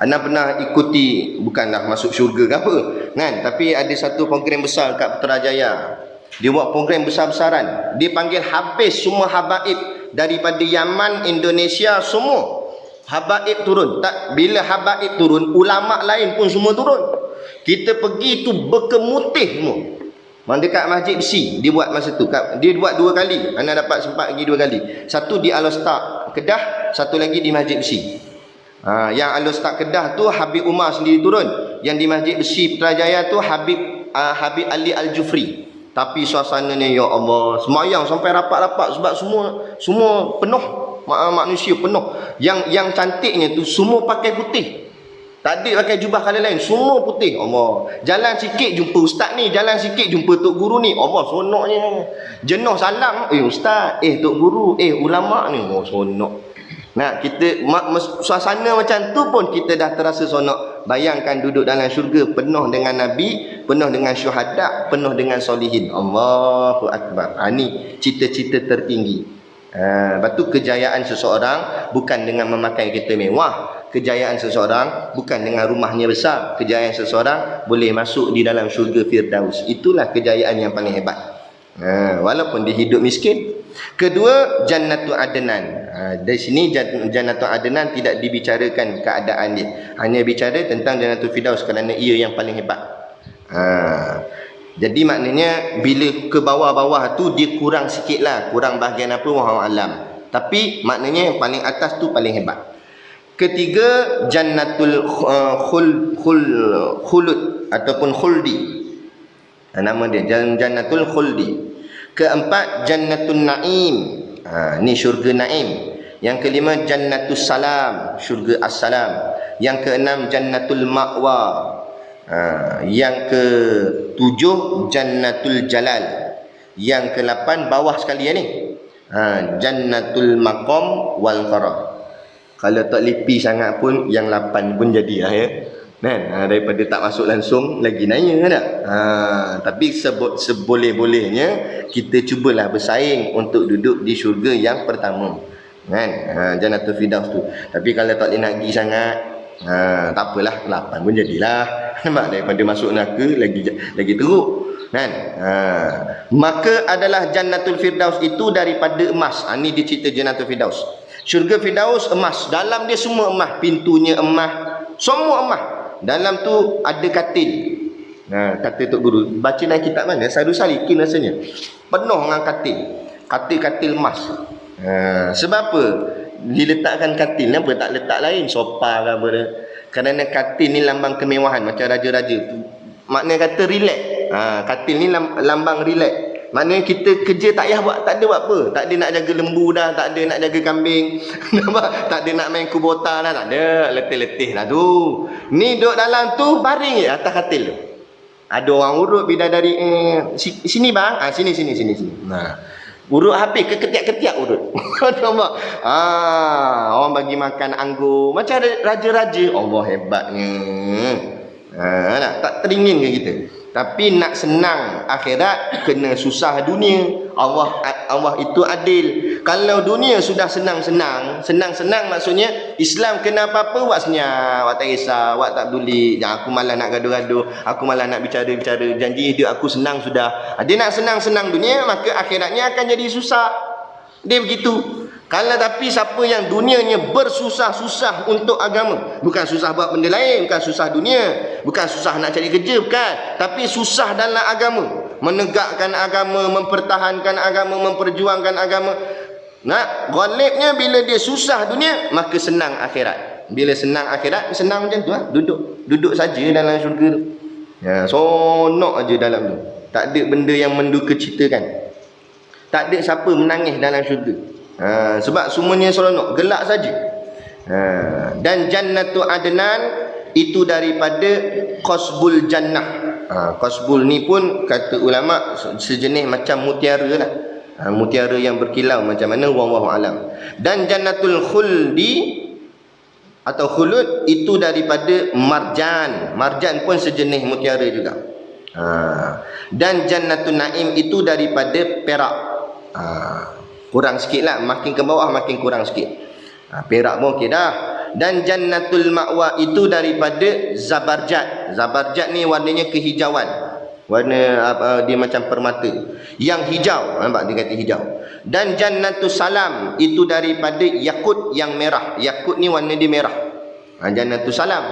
Anda pernah ikuti, bukanlah masuk syurga ke apa kan, tapi ada satu program besar kat Putrajaya. Dia buat program besar-besaran. Dia panggil habis semua habaib daripada Yaman, Indonesia, semua habaib turun. Tak, bila habaib turun, ulama lain pun semua turun. Kita pergi tu berkemutih semua. Dekat Masjid Besi dia buat masa tu. Dia buat 2 kali. Anda dapat sempat pergi 2 kali. Satu di Al-Ustaz Kedah, satu lagi di Masjid Besi. Yang Al-Ustaz Kedah tu Habib Umar sendiri turun. Yang di Masjid Besi Putrajaya tu Habib Ali Al-Jufri. Tapi suasananya ya Allah, semayang sampai rapat-rapat sebab semua penuh, manusia penuh. Yang cantiknya tu semua pakai putih. Tak ada pakai jubah colour lain, semua putih. Allah. Jalan sikit jumpa ustaz ni, jalan sikit jumpa tok guru ni. Allah, sonoknya. Jenuh salam, ustaz, tok guru, ulama ni. Oh, sonok. Nah, kita suasana macam tu pun kita dah terasa sonok. Bayangkan duduk dalam syurga penuh dengan nabi, penuh dengan syuhada, penuh dengan solihin. Allahu akbar. Ni cita-cita tertinggi. Lepas tu kejayaan seseorang bukan dengan memakai kereta mewah. Kejayaan seseorang bukan dengan rumahnya besar. Kejayaan seseorang boleh masuk di dalam syurga Firdaus. Itulah kejayaan yang paling hebat. Walaupun dia hidup miskin. Kedua, Jannatul Adnan. Dari sini Jannatul Adnan tidak dibicarakan keadaan dia, hanya bicara tentang Jannatul Firdaus kerana ia yang paling hebat. Jadi maknanya bila ke bawah-bawah tu dia kurang sikit lah, kurang bahagian apa wallahu alam. Tapi maknanya yang paling atas tu paling hebat. Ketiga, Jannatul Khulud ataupun Khuldi. Nama dia Jannatul Khuldi. Keempat, Jannatul Naim. Ni syurga Naim. Yang kelima, Jannatul Salam, syurga As-Salam. Yang keenam, Jannatul Ma'wa. Yang ketujuh, Jannatul Jalal. Yang ke-8 bawah sekali ni, Jannatul Maqam wal Qarar. Kalau tak lipi sangat pun yang 8 pun jadi lah ya. Kan? Daripada tak masuk langsung lagi nanya tak? Tapi seboleh-bolehnya kita cubalah bersaing untuk duduk di syurga yang pertama. Kan? Jannatul Firdaus tu. Tapi kalau tak boleh nak pergi sangat, tak apalah, 8 pun jadilah. Nampak, daripada masuk neraka lagi teruk. Kan? Maka adalah Jannatul Firdaus itu daripada emas. Ni dia cerita Jannatul Firdaus. Syurga Firdaus emas. Dalam dia semua emas. Pintunya emas. Semua emas. Dalam tu ada katil. Kata Tok Guru, baca dalam kitab mana? Sadul Salikin rasanya. Penuh dengan katil. Katil-katil emas. Sebab apa? Diletakkan katil ni apa? Tak letak lain. Sofa ke apa dia. Kerana katil ni lambang kemewahan. Macam raja-raja. Maknanya kata relax. Katil ni lambang relax. Maknanya kita kerja tak payah buat, tak ada buat apa. Tak ada nak jaga lembu dah, tak ada nak jaga kambing. Tak ada nak main kubota dah, tak ada. Letih-letih lah tu. Ni duduk dalam tu, baring je atas katil tu. Ada orang urut bidadari, sini bang, sini. Urut habis, ketiak-ketiak urut. Nampak? Orang bagi makan anggur. Macam raja-raja. Allah hebatnya. Tak teringin ke kita? Tapi nak senang akhirat, kena susah dunia. Allah itu adil. Kalau dunia sudah senang-senang maksudnya Islam kena apa-apa buat senyap, buat tak kisah, buat tak peduli. Aku malah nak gaduh-gaduh, aku malah nak bicara-bicara. Janji hidup aku senang sudah. Dia nak senang-senang dunia, maka akhiratnya akan jadi susah. Dia begitu. Kalau tapi siapa yang dunianya bersusah-susah untuk agama, bukan susah buat benda lain, bukan susah dunia, bukan susah nak cari kerja, bukan, tapi susah dalam agama, menegakkan agama, mempertahankan agama, memperjuangkan agama. Ghalibnya bila dia susah dunia, maka senang akhirat. Bila senang akhirat, senang macam tu lah. Duduk saja dalam syurga tu. Sonok aja dalam tu. Tak ada benda yang menduka citakan. Tak ada siapa menangis dalam syurga. Sebab semuanya seronok, gelak saja. Dan Jannatul Adnan itu daripada Qasbul Jannah. Qasbul ni pun kata ulama sejenis macam mutiara lah. Mutiara yang berkilau macam mana wallahu alam. Dan Jannatul Khuldi Atau khulud itu daripada marjan. Marjan pun sejenis mutiara juga. Dan jannatul naim itu daripada perak. Kurang sikit lah, makin ke bawah makin kurang sikit. Perak pun okey dah. Dan jannatul ma'wa itu daripada zabarjat. Zabarjat ni warnanya kehijauan. Warna dia macam permata. Yang hijau, nampak dia kata hijau. Dan jannatul salam itu daripada yakut yang merah. Yakut ni warna dia merah. Jannatul salam.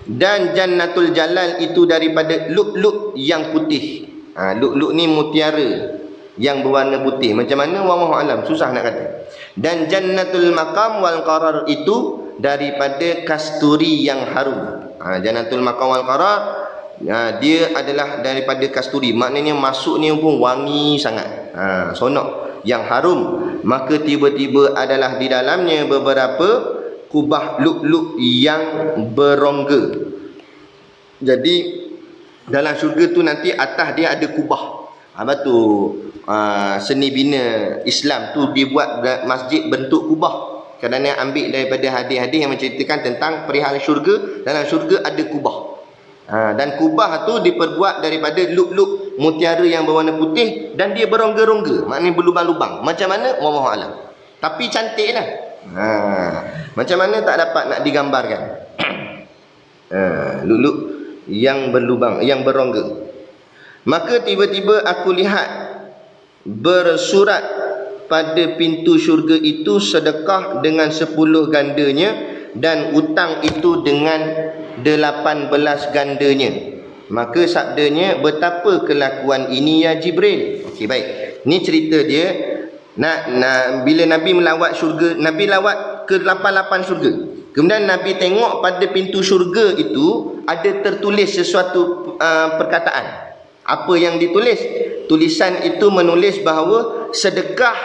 Dan jannatul jalal itu daripada lu'lu' yang putih. Lu'lu' ni mutiara yang berwarna putih. Macam mana? Wallahu alam, susah nak kata. Dan jannatul maqam wal qarar itu daripada kasturi yang harum. Jannatul maqam wal qarar dia adalah daripada kasturi. Maknanya masuknya pun wangi sangat. Sonok yang harum. Maka tiba-tiba adalah di dalamnya beberapa kubah lu'lu' yang berongga. Jadi dalam syurga tu nanti atas dia ada kubah. Apa tu? Seni bina Islam tu dibuat masjid bentuk kubah. Kerana ambil daripada hadis-hadis yang menceritakan tentang perihal syurga. Dalam syurga ada kubah. Dan kubah tu diperbuat daripada lu'lu' mutiara yang berwarna putih dan dia berongga-rongga. Maknanya berlubang-lubang. Macam mana? Wallahu alam. Tapi cantik lah. Macam mana tak dapat nak digambarkan. Lu'lu' yang berlubang, yang berongga. Maka tiba-tiba aku lihat bersurat pada pintu syurga itu sedekah dengan 10 gandanya dan utang itu dengan 18 gandanya. Maka sabdanya, betapa kelakuan ini ya Jibril. Okey, baik. Ni cerita dia. Bila Nabi melawat syurga, Nabi lawat ke 88 syurga. Kemudian Nabi tengok pada pintu syurga itu ada tertulis sesuatu perkataan. Apa yang ditulis? Tulisan itu menulis bahawa sedekah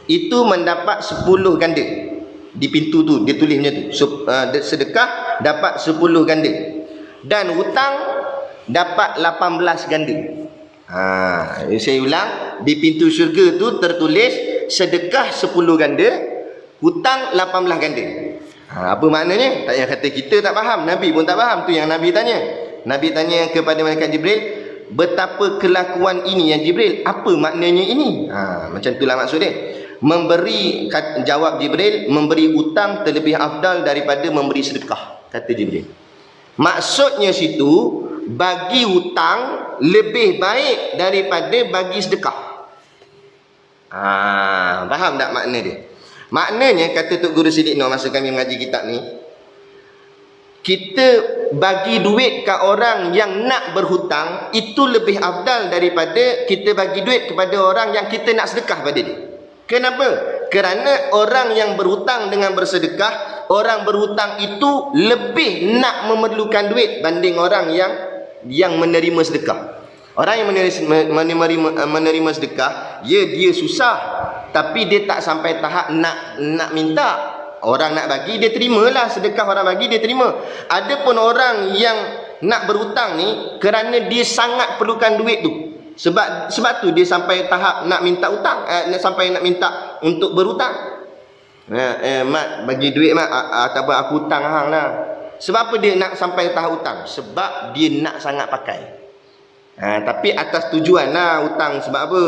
itu mendapat 10 ganda. Di pintu tu dia tulis macam tu. Sedekah dapat 10 ganda. Dan hutang dapat 18 ganda. Saya ulang, di pintu syurga tu tertulis sedekah 10 ganda, hutang 18 ganda. Apa maknanya? Tak payah kata kita tak faham, Nabi pun tak faham. Tu yang Nabi tanya. Nabi tanya kepada malaikat Jibril, betapa kelakuan ini ya Jibril? Apa maknanya ini? Macam itulah maksud dia. Jawab Jibril, memberi hutang terlebih afdal daripada memberi sedekah, kata Jibril. Maksudnya situ, bagi hutang lebih baik daripada bagi sedekah. Faham tak makna dia? Maknanya, kata Tok Guru Siddiq Nur masa kami mengaji kitab ni, kita bagi duit ke orang yang nak berhutang itu lebih afdal daripada kita bagi duit kepada orang yang kita nak sedekah pada dia. Kenapa? Kerana orang yang berhutang dengan bersedekah, orang berhutang itu lebih nak memerlukan duit banding orang yang menerima sedekah. Orang yang menerima sedekah, dia susah, tapi dia tak sampai tahap nak minta. Orang nak bagi, dia terimalah. Sedekah orang bagi, dia terima. Adapun orang yang nak berhutang ni, kerana dia sangat perlukan duit tu, sebab tu dia sampai tahap nak minta hutang, sampai nak minta untuk berhutang. Mat bagi duit mat, ataupun aku hutang hang lah. Sebab apa dia nak sampai tahap hutang? Sebab dia nak sangat pakai. Tapi atas tujuan lah hutang. Sebab apa?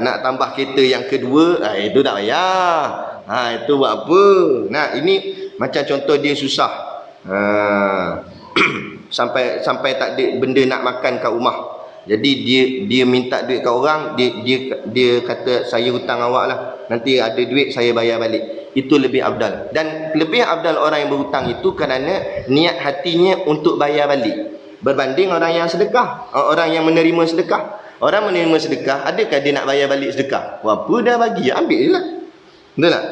Nak tambah kereta yang kedua, itu tak payah. Itu buat apa? Ini macam contoh dia susah. Sampai tak ada benda nak makan kat rumah. Jadi dia minta duit kat orang, dia kata saya hutang awak lah. Nanti ada duit saya bayar balik. Itu lebih afdal. Dan lebih afdal orang yang berhutang itu kerana niat hatinya untuk bayar balik, berbanding orang yang sedekah, orang yang menerima sedekah. Orang menerima sedekah, adakah dia nak bayar balik sedekah? Apa dah bagi, ambil je lah. Betul tak?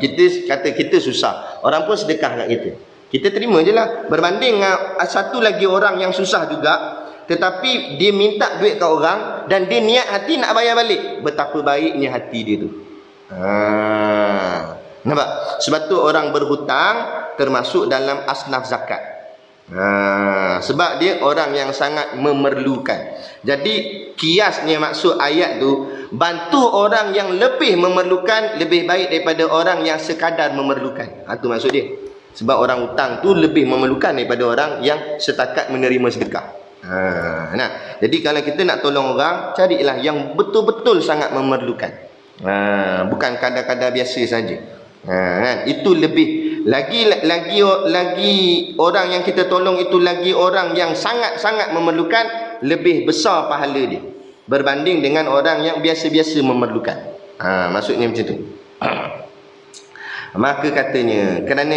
Kita kata kita susah, orang pun sedekah kat kita, kita terima je lah. Berbanding satu lagi orang yang susah juga, tetapi dia minta duit kat orang dan dia niat hati nak bayar balik. Betapa baiknya hati dia tu. Nampak? Sebab tu orang berhutang termasuk dalam asnaf zakat. Sebab dia orang yang sangat memerlukan. Jadi kiasnya maksud ayat tu, bantu orang yang lebih memerlukan lebih baik daripada orang yang sekadar memerlukan. Itu maksud dia. Sebab orang hutang tu lebih memerlukan daripada orang yang setakat menerima sedekah. Jadi kalau kita nak tolong orang, carilah yang betul-betul sangat memerlukan. Bukan kadar-kadar biasa saja. Itu lebih lagi orang yang kita tolong itu lagi orang yang sangat-sangat memerlukan, lebih besar pahala dia berbanding dengan orang yang biasa-biasa memerlukan. Maksudnya macam tu. Maka katanya, kerana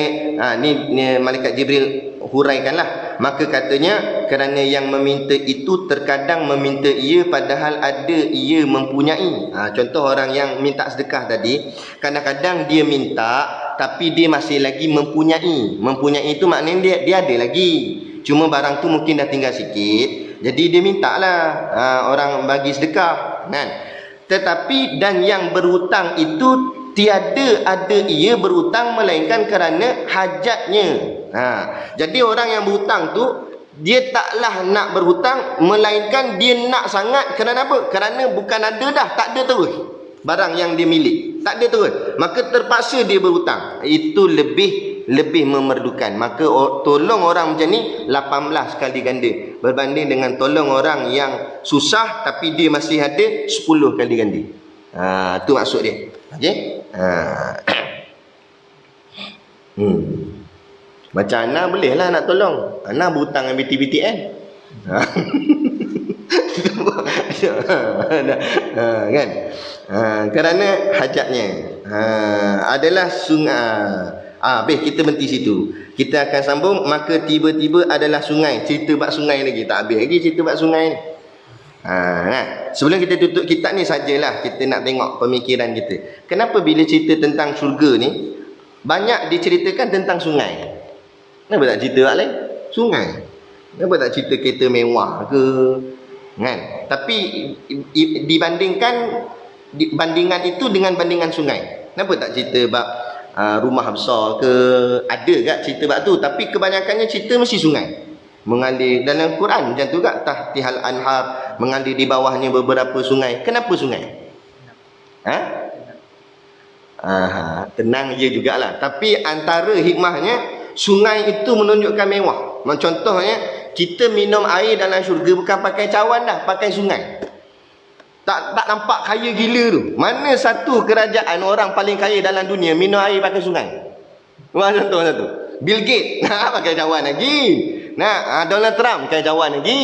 ni malaikat Jibril huraikanlah, maka katanya kerana yang meminta itu terkadang meminta ia padahal ada ia mempunyai. Contoh orang yang minta sedekah tadi, kadang-kadang dia minta tapi dia masih lagi mempunyai. Mempunyai itu maknanya dia ada lagi, cuma barang tu mungkin dah tinggal sikit, jadi dia minta lah orang bagi sedekah kan. Tetapi dan yang berhutang itu tiada ada ia berhutang melainkan kerana hajatnya. Jadi orang yang berhutang tu dia taklah nak berhutang, melainkan dia nak sangat. Kerana apa? Kerana bukan ada dah, tak ada terus barang yang dia milik, tak ada terus, maka terpaksa dia berhutang. Itu lebih memerlukan. Maka tolong orang macam ni 18 kali ganda berbanding dengan tolong orang yang susah tapi dia masih ada 10 kali ganda. Itu maksud dia. Okey. Macam Ana bolehlah nak tolong. Ana berhutang dengan BT-BTN. Kan? Kerana hajatnya adalah sungai. Habis kita berhenti situ. Kita akan sambung. Maka tiba-tiba adalah sungai. Cerita bab sungai lagi. Tak habis lagi cerita bab sungai ni. Sebelum kita tutup kitab ni sajalah kita nak tengok pemikiran kita. Kenapa bila cerita tentang syurga ni banyak diceritakan tentang sungai? Kenapa tak cerita hal lain? Sungai. Kenapa tak cerita kereta mewah ke? Kan? Tapi bandingan itu dengan bandingan sungai. Kenapa tak cerita bab rumah besar ke? Ada tak cerita bab tu, tapi kebanyakannya cerita mesti sungai. Mengalir dalam Quran macam tu tak? Tahtihal anhar, mengalir di bawahnya beberapa sungai. Kenapa sungai? Tenang je jugalah. Tapi antara hikmahnya, sungai itu menunjukkan mewah. Contohnya, kita minum air dalam syurga bukan pakai cawan dah, pakai sungai. Tak nampak kaya gila tu. Mana satu kerajaan orang paling kaya dalam dunia minum air pakai sungai? Contoh satu. Bill Gates pakai cawan lagi. Donald Trump pakai cawan lagi.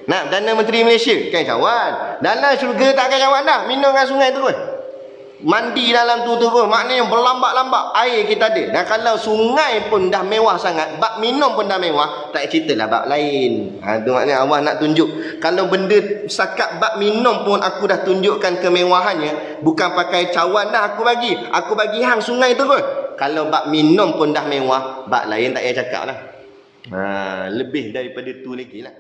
Perdana Menteri Malaysia pakai cawan. Dalam syurga tak pakai cawan dah, minum dengan sungai terus. Mandi dalam tu terus. Maknanya berlambak-lambak air kita ada. Dan kalau sungai pun dah mewah sangat, bab minum pun dah mewah, tak ceritalah bab lain. Tu maknanya Allah nak tunjuk, kalau benda setakat bab minum pun aku dah tunjukkan kemewahannya. Bukan pakai cawan dah aku bagi hang sungai terus. Kalau bab minum pun dah mewah, bab lain tak payah cakap lah. Lebih daripada tu lagi lah.